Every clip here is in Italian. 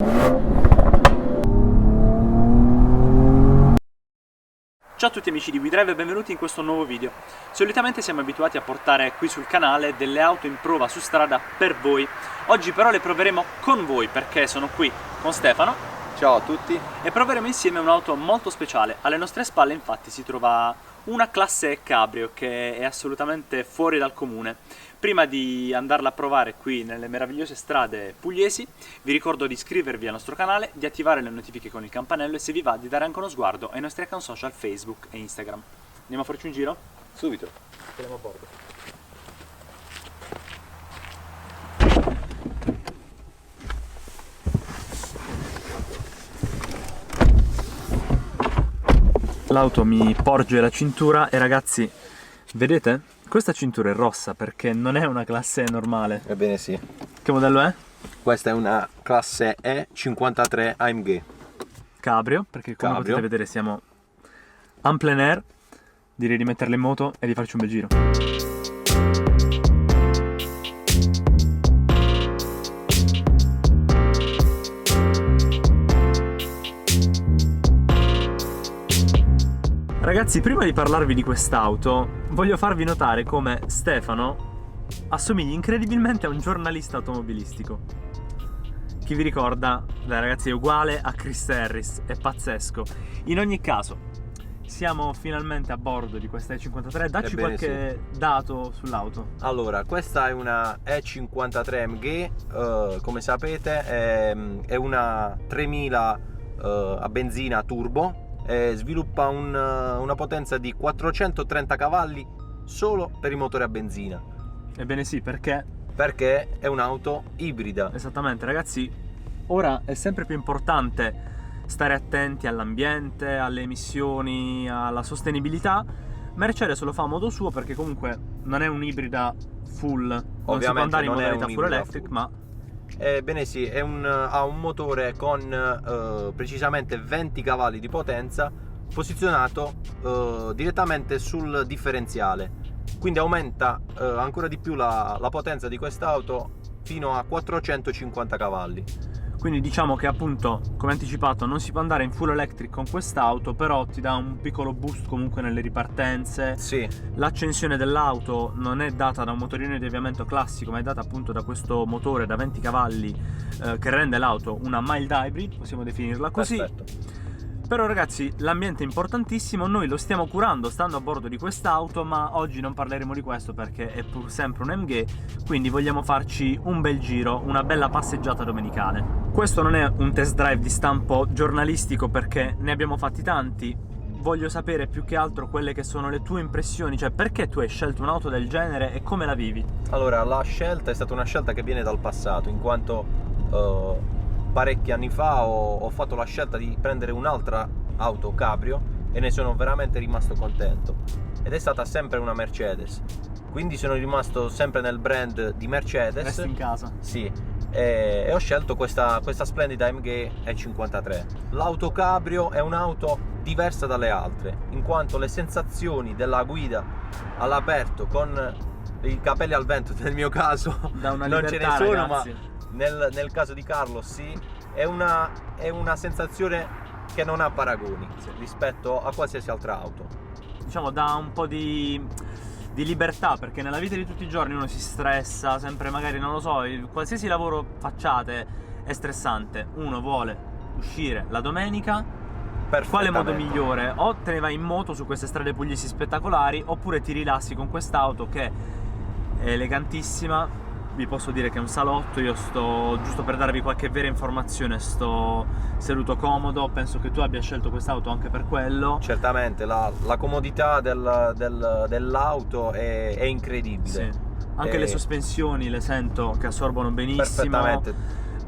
Ciao a tutti amici di WeDrive e benvenuti in questo nuovo video. Solitamente siamo abituati a portare qui sul canale delle auto in prova su strada per voi. Oggi però le proveremo con voi perché sono qui con Stefano. Ciao a tutti. E proveremo insieme un'auto molto speciale. Alle nostre spalle infatti si trova una classe E Cabrio che è assolutamente fuori dal comune. Prima di andarla a provare qui nelle meravigliose strade pugliesi, vi ricordo di iscrivervi al nostro canale, di attivare le notifiche con il campanello e se vi va di dare anche uno sguardo ai nostri account social Facebook e Instagram. Andiamo a farci un giro? Subito. Andiamo a bordo. L'auto mi porge la cintura e ragazzi, vedete? Questa cintura è rossa perché non è una classe normale. Ebbene sì. Che modello è? Questa è una classe E53 AMG. Cabrio, perché come Cabrio. potete vedere siamo en plein air. Direi di metterla in moto e di farci un bel giro. Ragazzi, prima di parlarvi di quest'auto, voglio farvi notare come Stefano assomigli incredibilmente a un giornalista automobilistico. Chi vi ricorda? Dai ragazzi, è uguale a Chris Harris, è pazzesco. In ogni caso, siamo finalmente a bordo di questa E53, dacci Ebbene qualche dato sull'auto. Allora, questa è una E53 AMG, come sapete è una 3000 a benzina turbo. Sviluppa una potenza di 430 cavalli solo per il motore a benzina. Ebbene sì, perché? Perché è un'auto ibrida. Esattamente, ragazzi, ora è sempre più importante stare attenti all'ambiente, alle emissioni, alla sostenibilità. Mercedes lo fa a modo suo perché comunque non è un'ibrida full, non Ovviamente si può andare in non è modalità full un'ibrida electric, full. ma Bene sì, ha un motore con precisamente 20 cavalli di potenza posizionato direttamente sul differenziale, quindi aumenta ancora di più la potenza di quest'auto fino a 450 cavalli. quindi diciamo che appunto, come anticipato, non si può andare in full electric con quest'auto, però ti dà un piccolo boost comunque nelle ripartenze. Sì, L'accensione dell'auto non è data da un motorino di avviamento classico, ma è data appunto da questo motore da 20 cavalli che rende l'auto una mild hybrid, possiamo definirla così. perfetto. Però ragazzi, l'ambiente è importantissimo, noi lo stiamo curando stando a bordo di quest'auto, ma oggi non parleremo di questo perché è pur sempre un AMG, quindi vogliamo farci un bel giro, una bella passeggiata domenicale. Questo non è un test drive di stampo giornalistico perché ne abbiamo fatti tanti, voglio sapere più che altro quelle che sono le tue impressioni, cioè perché tu hai scelto un'auto del genere e come la vivi? Allora, la scelta è stata una scelta che viene dal passato, in quanto parecchi anni fa ho fatto la scelta di prendere un'altra auto cabrio e ne sono veramente rimasto contento, ed è stata sempre una Mercedes, quindi sono rimasto sempre nel brand di Mercedes. Resti in casa. Sì, e ho scelto questa splendida AMG E53. L'auto cabrio è un'auto diversa dalle altre, in quanto le sensazioni della guida all'aperto con i capelli al vento, nel mio caso Da una non libertà, ce ne sono, ragazzi. ma nel caso di Carlo sì, è una sensazione che non ha paragoni rispetto a qualsiasi altra auto. Diciamo dà un po' di libertà, perché nella vita di tutti i giorni uno si stressa, sempre magari, non lo so, qualsiasi lavoro facciate è stressante, uno vuole uscire la domenica, quale modo migliore? O te ne vai in moto su queste strade pugliesi spettacolari, oppure ti rilassi con quest'auto che è elegantissima. Vi posso dire che è un salotto, io sto, giusto per darvi qualche vera informazione, sto seduto comodo, penso che tu abbia scelto quest'auto anche per quello. Certamente, la comodità dell'auto è incredibile. Sì. Anche le sospensioni le sento che assorbono benissimo. Perfettamente.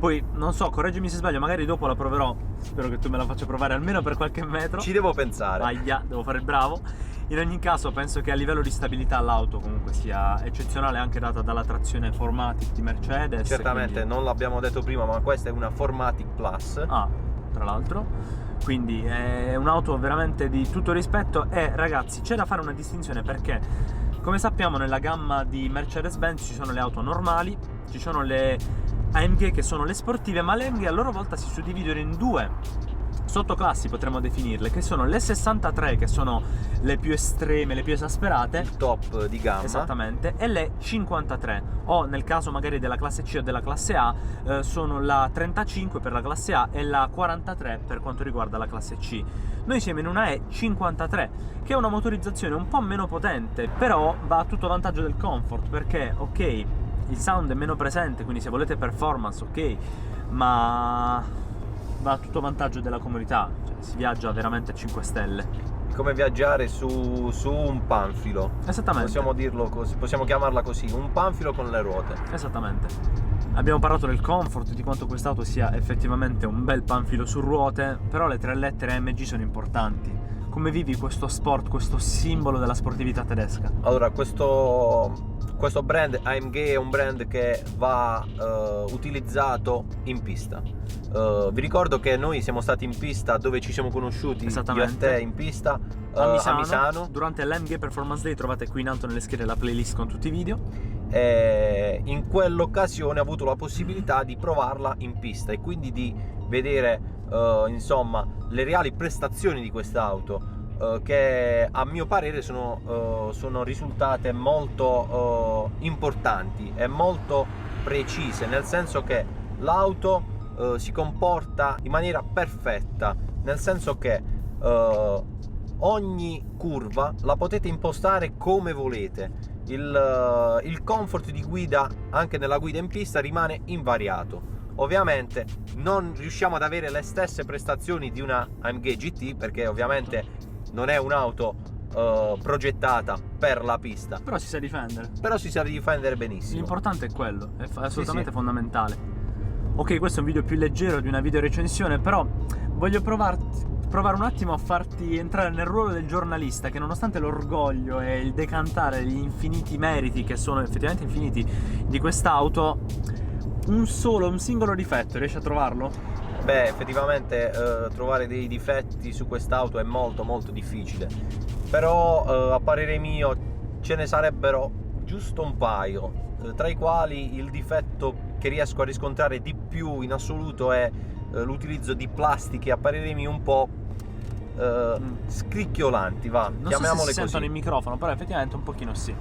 Poi, non so, correggimi se sbaglio, magari dopo la proverò, spero che tu me la faccia provare almeno per qualche metro. Ci devo pensare. Ahia, devo fare il bravo. In ogni caso penso che a livello di stabilità l'auto comunque sia eccezionale, anche data dalla trazione 4MATIC di Mercedes. Certamente, quindi... non l'abbiamo detto prima, ma questa è una 4MATIC Plus. Ah, tra l'altro. Quindi è un'auto veramente di tutto rispetto e ragazzi c'è da fare una distinzione perché come sappiamo nella gamma di Mercedes-Benz ci sono le auto normali, ci sono le AMG che sono le sportive, ma le AMG a loro volta si suddividono in due sottoclassi, potremmo definirle, che sono le 63, che sono le più estreme, le più esasperate, il top di gamma, esattamente, e le 53, o nel caso magari della classe C o della classe A, sono la 35 per la classe A e la 43 per quanto riguarda la classe C. Noi siamo in una E53, che è una motorizzazione un po' meno potente, però va a tutto vantaggio del comfort, perché ok, il sound è meno presente, quindi se volete performance ok, ma va a tutto vantaggio della comodità, cioè, si viaggia veramente a 5 stelle. come viaggiare su un panfilo. Esattamente. Possiamo dirlo così, possiamo chiamarla così, un panfilo con le ruote. Esattamente. Abbiamo parlato del comfort, di quanto quest'auto sia effettivamente un bel panfilo su ruote, però le tre lettere AMG sono importanti. Come vivi questo sport, questo simbolo della sportività tedesca? Allora, questo brand AMG è un brand che va utilizzato in pista. Vi ricordo che noi siamo stati in pista, dove ci siamo conosciuti io e te in pista a a Misano. Durante l'AMG Performance Day trovate qui in alto nelle schede la playlist con tutti i video. E in quell'occasione ho avuto la possibilità di provarla in pista e quindi di vedere insomma le reali prestazioni di quest'auto, che a mio parere sono risultate molto importanti e molto precise, nel senso che l'auto si comporta in maniera perfetta, nel senso che ogni curva la potete impostare come volete. Il comfort di guida anche nella guida in pista rimane invariato. Ovviamente non riusciamo ad avere le stesse prestazioni di una AMG GT, perché ovviamente non è un'auto progettata per la pista, Però si sa difendere. Benissimo. L'importante è quello, è assolutamente Sì. fondamentale. Ok, questo è un video più leggero di una video recensione, però voglio provare un attimo a farti entrare nel ruolo del giornalista che, nonostante l'orgoglio e il decantare gli infiniti meriti, che sono effettivamente infiniti, di quest'auto, un singolo difetto riesci a trovarlo? Beh, effettivamente trovare dei difetti su quest'auto è molto molto difficile, però a parere mio ce ne sarebbero giusto un paio, tra i quali il difetto che riesco a riscontrare di più in assoluto è l'utilizzo di plastiche a parere mio un po' scricchiolanti, Non chiamiamole so se si così. sentono il microfono, però effettivamente un pochino sì.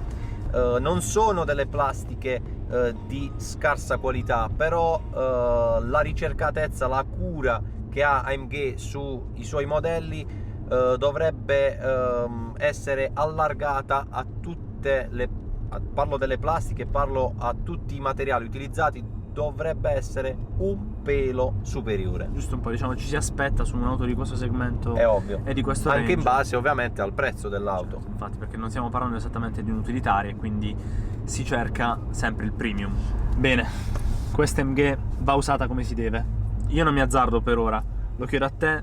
Non sono delle plastiche di scarsa qualità, però la ricercatezza, la cura che ha AMG sui suoi modelli dovrebbe essere allargata a tutte le, parlo delle plastiche, parlo a tutti i materiali utilizzati, dovrebbe essere un pelo superiore. Giusto un po', diciamo, ci si aspetta su un'auto di questo segmento, È ovvio, e di questo anche range. in base ovviamente al prezzo dell'auto. Infatti, perché non stiamo parlando esattamente di un'utilitaria, quindi si cerca sempre il premium. Bene, questa AMG va usata come si deve. Io non mi azzardo per ora, lo chiedo a te.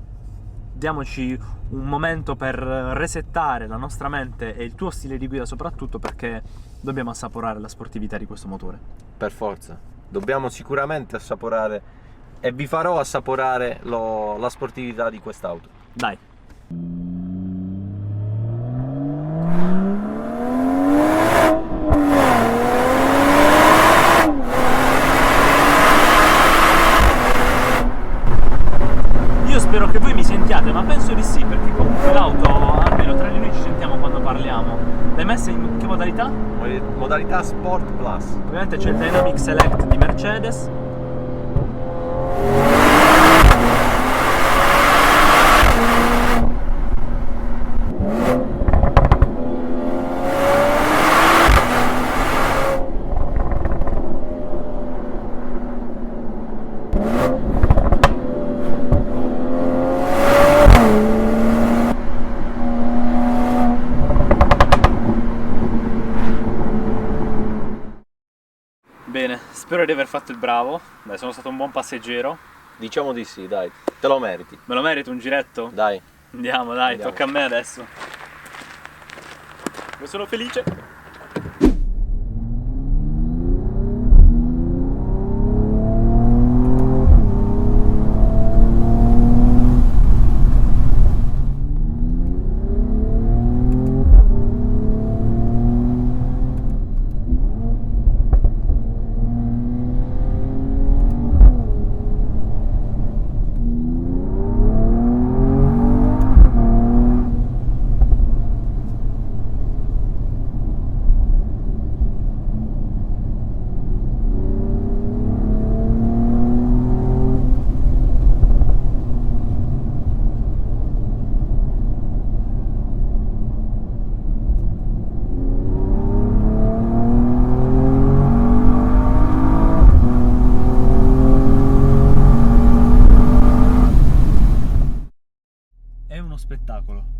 Diamoci un momento per resettare la nostra mente e il tuo stile di guida soprattutto, perché dobbiamo assaporare la sportività di questo motore. Per forza, dobbiamo sicuramente assaporare, e vi farò assaporare la sportività di quest'auto. Dai. Io spero che voi mi sentiate, ma penso di sì, perché comunque l'auto, almeno tra di noi, ci sentiamo quando parliamo. L'hai messa in che modalità? Modalità Sport Plus. Ovviamente c'è il Dynamic Select di Mercedes. Bene, spero di aver fatto il bravo. Dai, sono stato un buon passeggero. Diciamo di sì, dai, te lo meriti. Me lo merito un giretto? Dai. Andiamo, dai, Andiamo. tocca a me adesso. Io sono felice. spettacolo.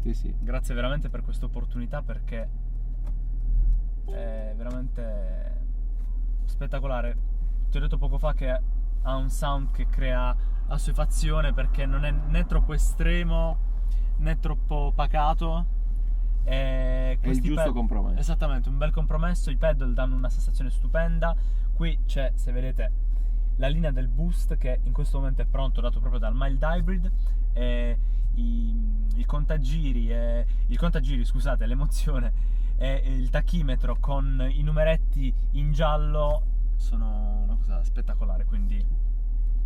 Sì, sì. Grazie veramente per questa opportunità, perché è veramente spettacolare. Ti ho detto poco fa che ha un sound che crea assuefazione, perché non è né troppo estremo né troppo pacato. È il giusto compromesso. Esattamente, un bel compromesso. I pedal danno una sensazione stupenda. Qui c'è, se vedete, la linea del boost che in questo momento è pronto, dato proprio dal mild hybrid. Il contagiri, scusate, l'emozione, e il tachimetro con i numeretti in giallo sono una cosa spettacolare, quindi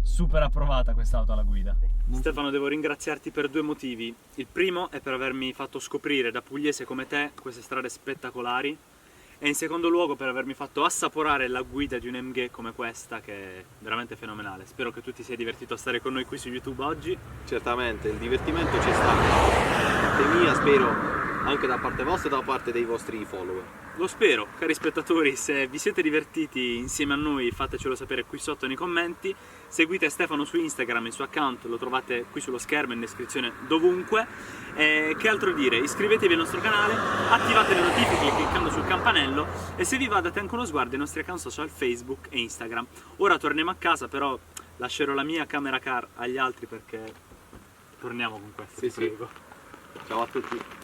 super approvata quest'auto alla guida. Stefano, devo ringraziarti per 2 motivi. Il primo è per avermi fatto scoprire, da pugliese come te, queste strade spettacolari, e in secondo luogo per avermi fatto assaporare la guida di un MG come questa, che è veramente fenomenale. Spero che tu ti sia divertito a stare con noi qui su YouTube oggi. Certamente, il divertimento c'è stato da parte mia, spero anche da parte vostra e da parte dei vostri follower. Lo spero, cari spettatori. Se vi siete divertiti insieme a noi, fatecelo sapere qui sotto nei commenti. Seguite Stefano su Instagram, il suo account lo trovate qui sullo schermo, in descrizione, dovunque. Che altro dire? Iscrivetevi al nostro canale, attivate le notifiche cliccando sul campanello, e se vi va date anche uno sguardo ai nostri account social Facebook e Instagram. Ora torniamo a casa, però lascerò la mia camera car agli altri, perché torniamo con questo. Sì, ti prego. Ciao a tutti.